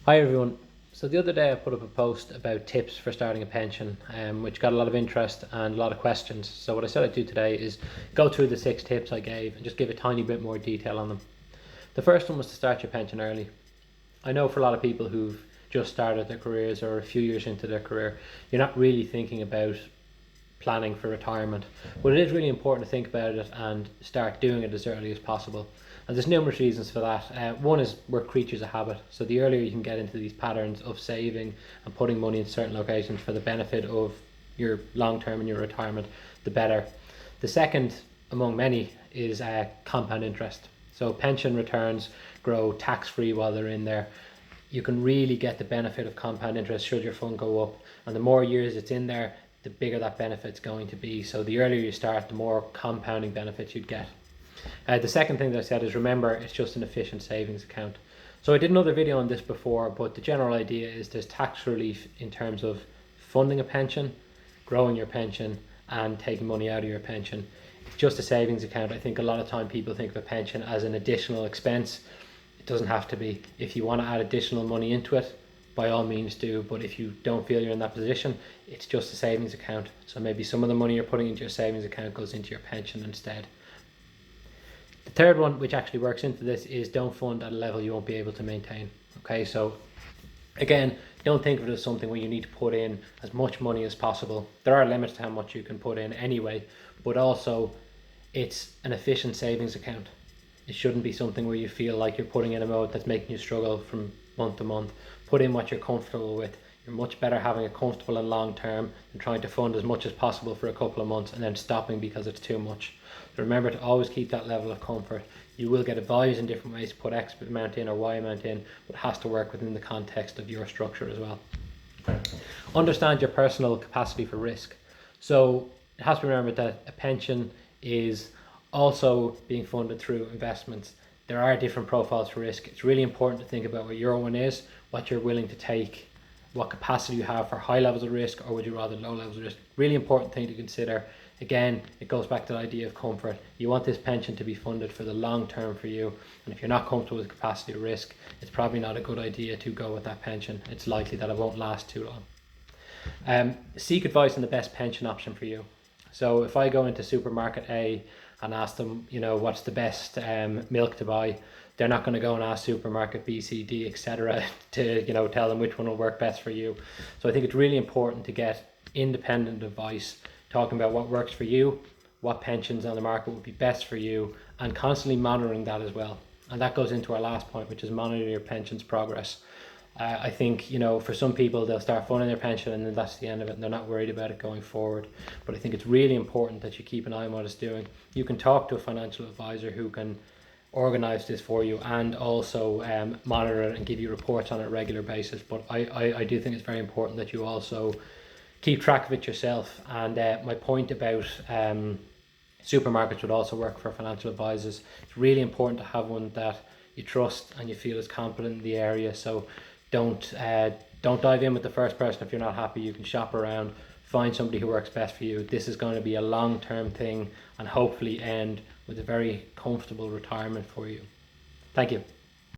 Hi everyone. So the other day I put up a post about tips for starting a pension, which got a lot of interest and a lot of questions. So what I said I'd do today is go through the 6 tips I gave and just give a tiny bit more detail on them. The first one was to start your pension early. I know for a lot of people who've just started their careers or a few years into their career, you're not really thinking about planning for retirement. But it is really important to think about it and start doing it as early as possible. And there's numerous reasons for that. One is we're creatures of habit. So the earlier you can get into these patterns of saving and putting money in certain locations for the benefit of your long term and your retirement, the better. The second, among many, is compound interest. So pension returns grow tax free while they're in there. You can really get the benefit of compound interest should your fund go up. And the more years it's in there, the bigger that benefit's going to be. So the earlier you start, the more compounding benefits you'd get. The second thing that I said is remember it's just an efficient savings account. So I did another video on this before, but the general idea is there's tax relief in terms of funding a pension, growing your pension, and taking money out of your pension. It's just a savings account. I think a lot of time people think of a pension as an additional expense. It doesn't have to be. If you want to add additional money into it, by all means do, but if you don't feel you're in that position, it's just a savings account. So maybe some of the money you're putting into your savings account goes into your pension instead. The third one, which actually works into this, is don't fund at a level you won't be able to maintain. Okay, so again, don't think of it as something where you need to put in as much money as possible. There are limits to how much you can put in anyway, but also it's an efficient savings account. It shouldn't be something where you feel like you're putting in a mode that's making you struggle from month to month. Put in what you're comfortable with. You're much better having it comfortable and long term than trying to fund as much as possible for a couple of months and then stopping because it's too much. So remember to always keep that level of comfort. You will get advised in different ways to put X amount in or Y amount in, but it has to work within the context of your structure as well. Understand your personal capacity for risk. So it has to be remembered that a pension is also being funded through investments. There are different profiles for risk. It's really important to think about what your one is, what you're willing to take, what capacity you have for high levels of risk, or would you rather low levels of risk. Really important thing to consider. Again, it goes back to the idea of comfort. You want this pension to be funded for the long term for you, and if you're not comfortable with capacity of risk, it's probably not a good idea to go with that pension. It's likely that it won't last too long. Seek advice on the best pension option for you. So if I go into supermarket A and ask them, what's the best milk to buy, they're not going to go and ask supermarket B, C, D, etc. to tell them which one will work best for you. So I think it's really important to get independent advice, talking about what works for you, what pensions on the market would be best for you, and constantly monitoring that as well. And that goes into our last point, which is monitoring your pension's progress. I think, for some people, they'll start funding their pension and then that's the end of it and they're not worried about it going forward. But I think it's really important that you keep an eye on what it's doing. You can talk to a financial advisor who can organize this for you and also monitor it and give you reports on a regular basis. But I do think it's very important that you also keep track of it yourself. And my point about supermarkets would also work for financial advisors. It's really important to have one that you trust and you feel is competent in the area. So don't dive in with the first person if you're not happy. You can shop around, find somebody who works best for you. This is going to be a long-term thing and hopefully end with a very comfortable retirement for you. Thank you.